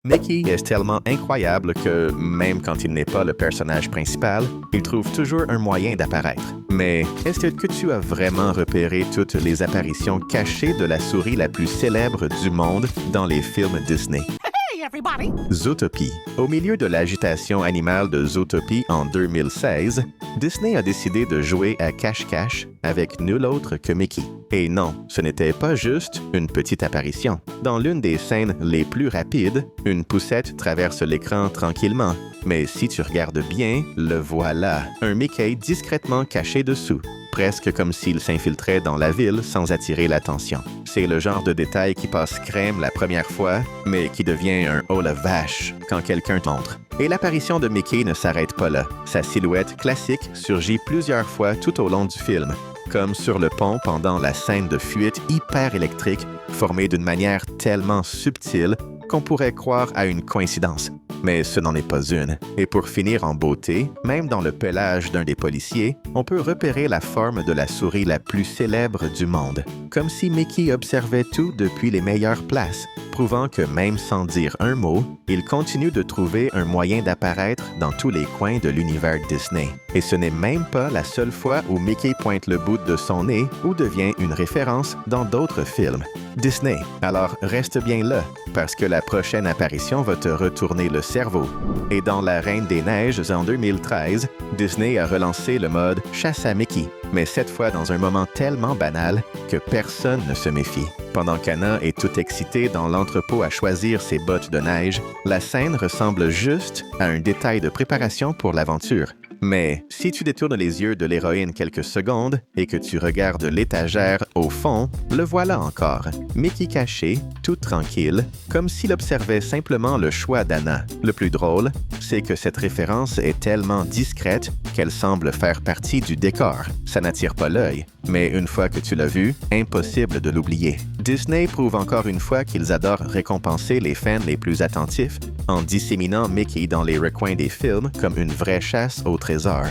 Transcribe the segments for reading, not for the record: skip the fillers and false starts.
Mickey est tellement incroyable que, même quand il n'est pas le personnage principal, il trouve toujours un moyen d'apparaître. Mais est-ce que tu as vraiment repéré toutes les apparitions cachées de la souris la plus célèbre du monde dans les films Disney? Hey, everybody! Zootopie. Au milieu de l'agitation animale de Zootopie en 2016, Disney a décidé de jouer à cache-cache avec nul autre que Mickey. Et non, ce n'était pas juste une petite apparition. Dans l'une des scènes les plus rapides, une poussette traverse l'écran tranquillement. Mais si tu regardes bien, le voilà, un Mickey discrètement caché dessous, presque comme s'il s'infiltrait dans la ville sans attirer l'attention. C'est le genre de détail qui passe crème la première fois, mais qui devient un « oh la vache » quand quelqu'un t'entre. Et l'apparition de Mickey ne s'arrête pas là. Sa silhouette classique surgit plusieurs fois tout au long du film, comme sur le pont pendant la scène de fuite hyper électrique formée d'une manière tellement subtile qu'on pourrait croire à une coïncidence. Mais ce n'en est pas une. Et pour finir en beauté, même dans le pelage d'un des policiers, on peut repérer la forme de la souris la plus célèbre du monde, comme si Mickey observait tout depuis les meilleures places, prouvant que même sans dire un mot, il continue de trouver un moyen d'apparaître dans tous les coins de l'univers Disney. Et ce n'est même pas la seule fois où Mickey pointe le bout de son nez ou devient une référence dans d'autres films. Disney, alors reste bien là, parce que la prochaine apparition va te retourner le cerveau. Et dans La Reine des Neiges en 2013, Disney a relancé le mode « Chasse à Mickey », mais cette fois dans un moment tellement banal que personne ne se méfie. Pendant qu'Anna est toute excitée dans l'entrepôt à choisir ses bottes de neige, la scène ressemble juste à un détail de préparation pour l'aventure. Mais si tu détournes les yeux de l'héroïne quelques secondes et que tu regardes l'étagère au fond, le voilà encore, Mickey caché, tout tranquille, comme s'il observait simplement le choix d'Anna. Le plus drôle, c'est que cette référence est tellement discrète qu'elle semble faire partie du décor. Ça n'attire pas l'œil, mais une fois que tu l'as vu, impossible de l'oublier. Disney prouve encore une fois qu'ils adorent récompenser les fans les plus attentifs en disséminant Mickey dans les recoins des films comme une vraie chasse au trésor.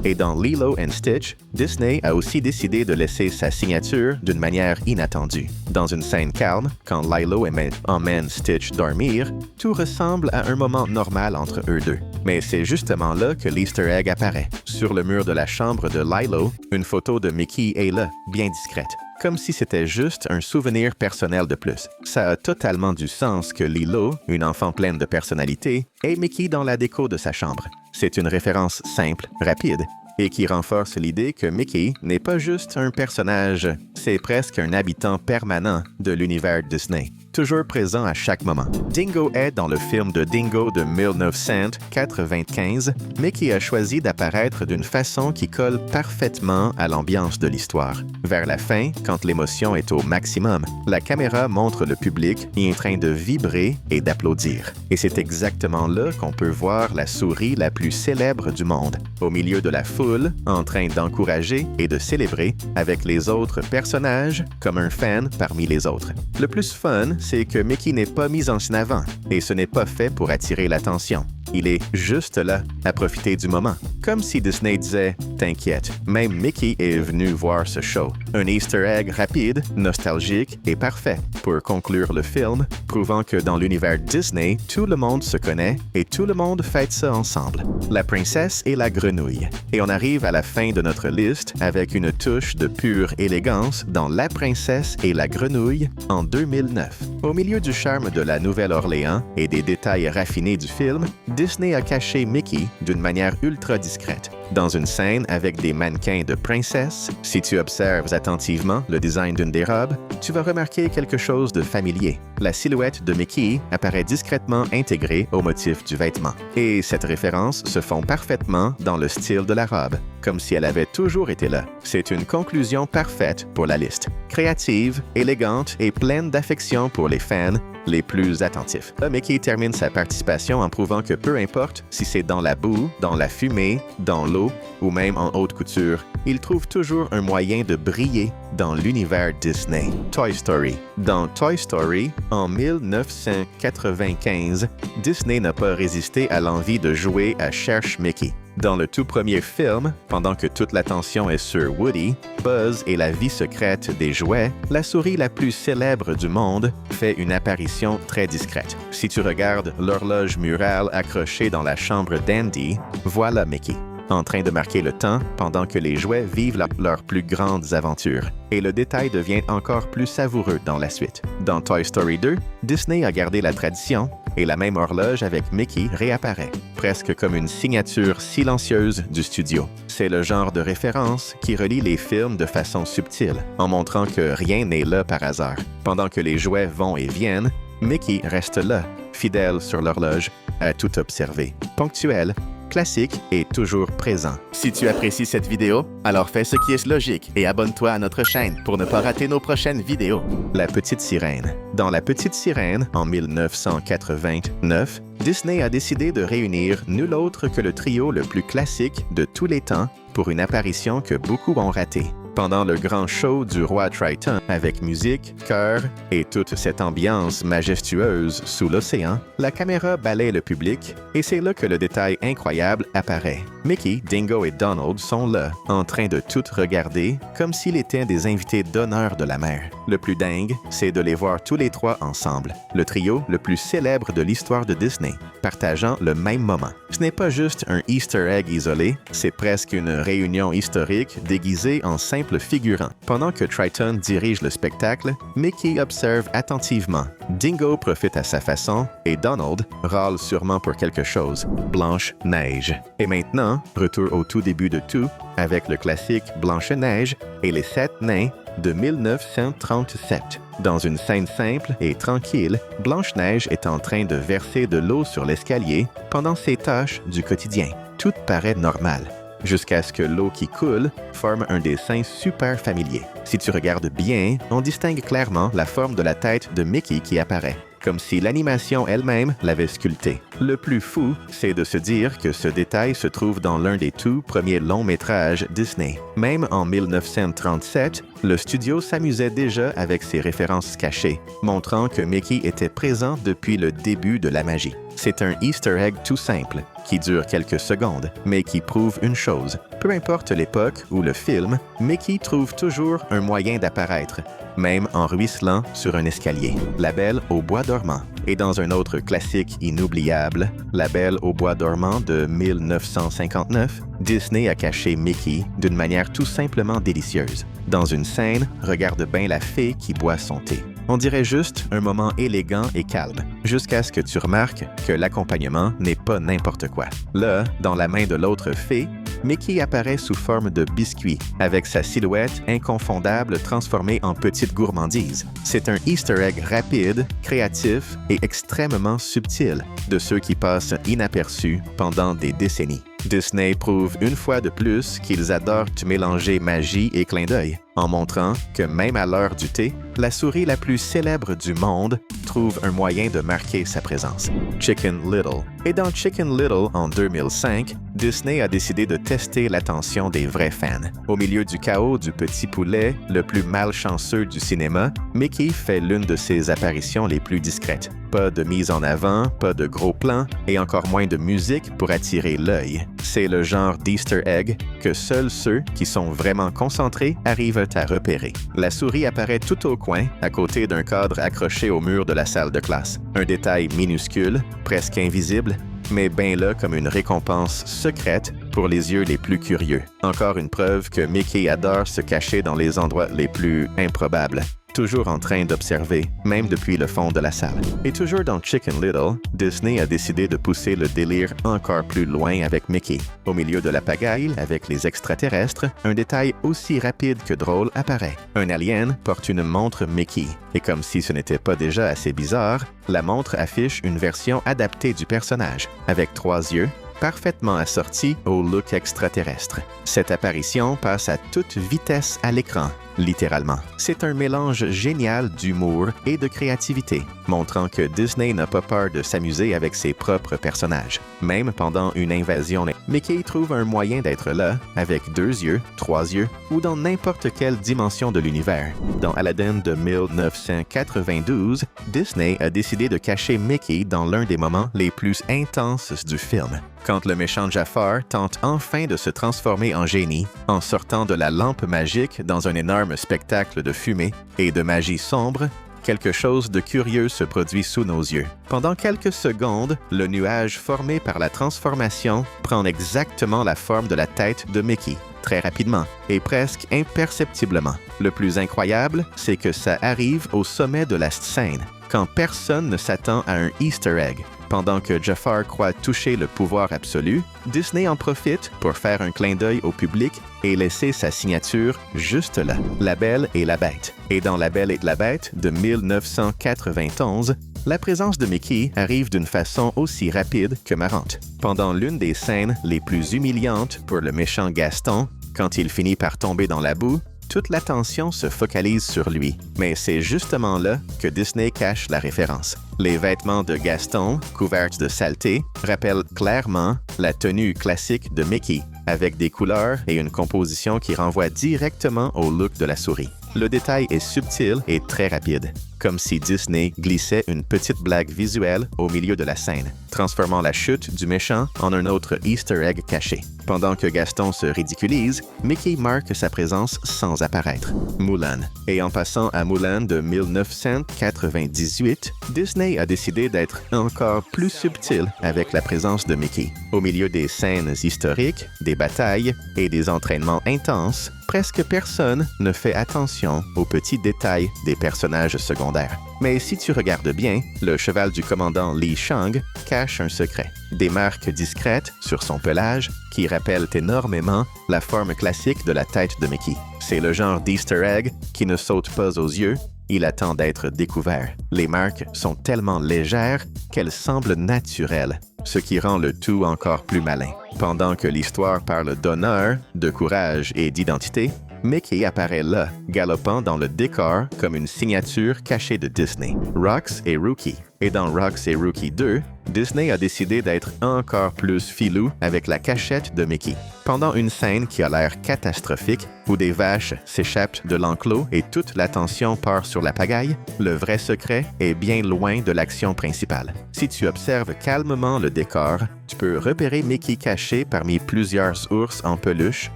Et dans Lilo & Stitch, Disney a aussi décidé de laisser sa signature d'une manière inattendue. Dans une scène calme, quand Lilo emmène Stitch dormir, tout ressemble à un moment normal entre eux deux. Mais c'est justement là que l'Easter egg apparaît. Sur le mur de la chambre de Lilo, une photo de Mickey est là, bien discrète. Comme si c'était juste un souvenir personnel de plus. Ça a totalement du sens que Lilo, une enfant pleine de personnalité, ait Mickey dans la déco de sa chambre. C'est une référence simple, rapide, et qui renforce l'idée que Mickey n'est pas juste un personnage, c'est presque un habitant permanent de l'univers Disney, toujours présent à chaque moment. Dingo est dans le film de Dingo de 1995, Mickey a choisi d'apparaître d'une façon qui colle parfaitement à l'ambiance de l'histoire. Vers la fin, quand l'émotion est au maximum, la caméra montre le public en train de vibrer et d'applaudir. Et c'est exactement là qu'on peut voir la souris la plus célèbre du monde, au milieu de la foule, en train d'encourager et de célébrer avec les autres personnages comme un fan parmi les autres. Le plus fun, c'est que Mickey n'est pas mis en avant, et ce n'est pas fait pour attirer l'attention. Il est juste là, à profiter du moment. Comme si Disney disait « T'inquiète, même Mickey est venu voir ce show ». Un Easter egg rapide, nostalgique et parfait pour conclure le film, prouvant que dans l'univers Disney, tout le monde se connaît et tout le monde fête ça ensemble. La princesse et la grenouille. Et on arrive à la fin de notre liste avec une touche de pure élégance dans La princesse et la grenouille en 2009. Au milieu du charme de la Nouvelle-Orléans et des détails raffinés du film, Disney a caché Mickey d'une manière ultra discrète. Dans une scène avec des mannequins de princesse, si tu observes attentivement le design d'une des robes, tu vas remarquer quelque chose de familier. La silhouette de Mickey apparaît discrètement intégrée au motif du vêtement. Et cette référence se fond parfaitement dans le style de la robe, comme si elle avait toujours été là. C'est une conclusion parfaite pour la liste. Créative, élégante et pleine d'affection pour les fans les plus attentifs. Mickey termine sa participation en prouvant que peu importe si c'est dans la boue, dans la fumée, dans l'eau ou même en haute couture, il trouve toujours un moyen de briller dans l'univers Disney. Toy Story. Dans Toy Story, en 1995, Disney n'a pas résisté à l'envie de jouer à Cherche Mickey. Dans le tout premier film, pendant que toute l'attention est sur Woody, Buzz et la vie secrète des jouets, la souris la plus célèbre du monde fait une apparition très discrète. Si tu regardes l'horloge murale accrochée dans la chambre d'Andy, voilà Mickey, en train de marquer le temps pendant que les jouets vivent leurs plus grandes aventures. Et le détail devient encore plus savoureux dans la suite. Dans Toy Story 2, Disney a gardé la tradition et la même horloge avec Mickey réapparaît, presque comme une signature silencieuse du studio. C'est le genre de référence qui relie les films de façon subtile, en montrant que rien n'est là par hasard. Pendant que les jouets vont et viennent, Mickey reste là, fidèle sur l'horloge, à tout observer, ponctuel, classique et toujours présent. Si tu apprécies cette vidéo, alors fais ce qui est logique et abonne-toi à notre chaîne pour ne pas rater nos prochaines vidéos. La Petite Sirène. Dans La Petite Sirène, en 1989, Disney a décidé de réunir nul autre que le trio le plus classique de tous les temps pour une apparition que beaucoup ont ratée. Pendant le grand show du roi Triton, avec musique, chœur et toute cette ambiance majestueuse sous l'océan, la caméra balaie le public et c'est là que le détail incroyable apparaît. Mickey, Dingo et Donald sont là, en train de tout regarder comme s'ils étaient des invités d'honneur de la mer. Le plus dingue, c'est de les voir tous les trois ensemble, le trio le plus célèbre de l'histoire de Disney, partageant le même moment. Ce n'est pas juste un Easter egg isolé, c'est presque une réunion historique déguisée en simple figurant. Pendant que Triton dirige le spectacle, Mickey observe attentivement. Dingo profite à sa façon et Donald râle sûrement pour quelque chose. Blanche-Neige. Et maintenant, retour au tout début de tout, avec le classique Blanche-Neige et les 7 nains de 1937. Dans une scène simple et tranquille, Blanche-Neige est en train de verser de l'eau sur l'escalier pendant ses tâches du quotidien. Tout paraît normal, jusqu'à ce que l'eau qui coule forme un dessin super familier. Si tu regardes bien, on distingue clairement la forme de la tête de Mickey qui apparaît, comme si l'animation elle-même l'avait sculpté. Le plus fou, c'est de se dire que ce détail se trouve dans l'un des tout premiers longs métrages Disney. Même en 1937, le studio s'amusait déjà avec ses références cachées, montrant que Mickey était présent depuis le début de la magie. C'est un Easter egg tout simple, qui dure quelques secondes, mais qui prouve une chose. Peu importe l'époque ou le film, Mickey trouve toujours un moyen d'apparaître, même en ruisselant sur un escalier. La Belle au bois dormant. Et dans un autre classique inoubliable, La Belle au bois dormant de 1959, Disney a caché Mickey d'une manière tout simplement délicieuse. Dans une scène, regarde bien la fée qui boit son thé. On dirait juste un moment élégant et calme, jusqu'à ce que tu remarques que l'accompagnement n'est pas n'importe quoi. Là, dans la main de l'autre fée, Mickey apparaît sous forme de biscuit, avec sa silhouette inconfondable transformée en petite gourmandise. C'est un Easter egg rapide, créatif et extrêmement subtil, de ceux qui passent inaperçus pendant des décennies. Disney prouve une fois de plus qu'ils adorent mélanger magie et clin d'œil, en montrant que même à l'heure du thé, la souris la plus célèbre du monde trouve un moyen de marquer sa présence. Chicken Little. Et dans Chicken Little en 2005, Disney a décidé de tester l'attention des vrais fans. Au milieu du chaos du petit poulet, le plus malchanceux du cinéma, Mickey fait l'une de ses apparitions les plus discrètes. Pas de mise en avant, pas de gros plans et encore moins de musique pour attirer l'œil. C'est le genre d'Easter egg que seuls ceux qui sont vraiment concentrés arrivent à repérer. La souris apparaît tout au coin, à côté d'un cadre accroché au mur de la salle de classe. Un détail minuscule, presque invisible, mais bien là comme une récompense secrète pour les yeux les plus curieux. Encore une preuve que Mickey adore se cacher dans les endroits les plus improbables. Toujours en train d'observer, même depuis le fond de la salle. Et toujours dans Chicken Little, Disney a décidé de pousser le délire encore plus loin avec Mickey. Au milieu de la pagaille, avec les extraterrestres, un détail aussi rapide que drôle apparaît. Un alien porte une montre Mickey. Et comme si ce n'était pas déjà assez bizarre, la montre affiche une version adaptée du personnage, avec 3 yeux, parfaitement assorti au look extraterrestre. Cette apparition passe à toute vitesse à l'écran, littéralement. C'est un mélange génial d'humour et de créativité, montrant que Disney n'a pas peur de s'amuser avec ses propres personnages. Même pendant une invasion, Mickey trouve un moyen d'être là, avec 2 yeux, 3 yeux, ou dans n'importe quelle dimension de l'univers. Dans Aladdin de 1992, Disney a décidé de cacher Mickey dans l'un des moments les plus intenses du film. Quand le méchant Jafar tente enfin de se transformer en génie en sortant de la lampe magique dans un énorme spectacle de fumée et de magie sombre, quelque chose de curieux se produit sous nos yeux. Pendant quelques secondes, le nuage formé par la transformation prend exactement la forme de la tête de Mickey, très rapidement et presque imperceptiblement. Le plus incroyable, c'est que ça arrive au sommet de la scène, quand personne ne s'attend à un Easter egg. Pendant que Jafar croit toucher le pouvoir absolu, Disney en profite pour faire un clin d'œil au public et laisser sa signature juste là, La Belle et la Bête. Et dans La Belle et la Bête de 1991, la présence de Mickey arrive d'une façon aussi rapide que marrante. Pendant l'une des scènes les plus humiliantes pour le méchant Gaston, quand il finit par tomber dans la boue, toute l'attention se focalise sur lui. Mais c'est justement là que Disney cache la référence. Les vêtements de Gaston, couverts de saleté, rappellent clairement la tenue classique de Mickey, avec des couleurs et une composition qui renvoie directement au look de la souris. Le détail est subtil et très rapide, comme si Disney glissait une petite blague visuelle au milieu de la scène, transformant la chute du méchant en un autre Easter egg caché. Pendant que Gaston se ridiculise, Mickey marque sa présence sans apparaître. Mulan. Et en passant à Mulan de 1998, Disney a décidé d'être encore plus subtil avec la présence de Mickey. Au milieu des scènes historiques, des batailles et des entraînements intenses, presque personne ne fait attention aux petits détails des personnages secondaires. Mais si tu regardes bien, le cheval du commandant Li Shang cache un secret. Des marques discrètes sur son pelage qui rappellent énormément la forme classique de la tête de Mickey. C'est le genre d'Easter egg qui ne saute pas aux yeux, il attend d'être découvert. Les marques sont tellement légères qu'elles semblent naturelles, ce qui rend le tout encore plus malin. Pendant que l'histoire parle d'honneur, de courage et d'identité, Mickey apparaît là, galopant dans le décor comme une signature cachée de Disney. Rocks et Rookie. Et dans Rocks et Rookie 2, Disney a décidé d'être encore plus filou avec la cachette de Mickey. Pendant une scène qui a l'air catastrophique, où des vaches s'échappent de l'enclos et toute l'attention part sur la pagaille, le vrai secret est bien loin de l'action principale. Si tu observes calmement le décor, tu peux repérer Mickey caché parmi plusieurs ours en peluche,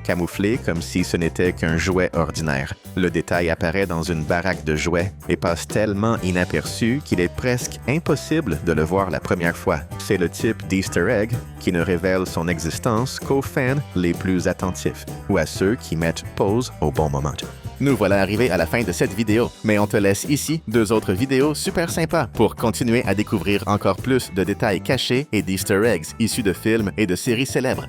camouflés comme si ce n'était qu'un jouet ordinaire. Le détail apparaît dans une baraque de jouets et passe tellement inaperçu qu'il est presque impossible de le voir la première fois. C'est le type d'Easter egg qui ne révèle son existence qu'aux fans les plus attentifs ou à ceux qui mettent pause au bon moment. Nous voilà arrivés à la fin de cette vidéo, mais on te laisse ici 2 autres vidéos super sympas pour continuer à découvrir encore plus de détails cachés et d'Easter eggs issus de films et de séries célèbres.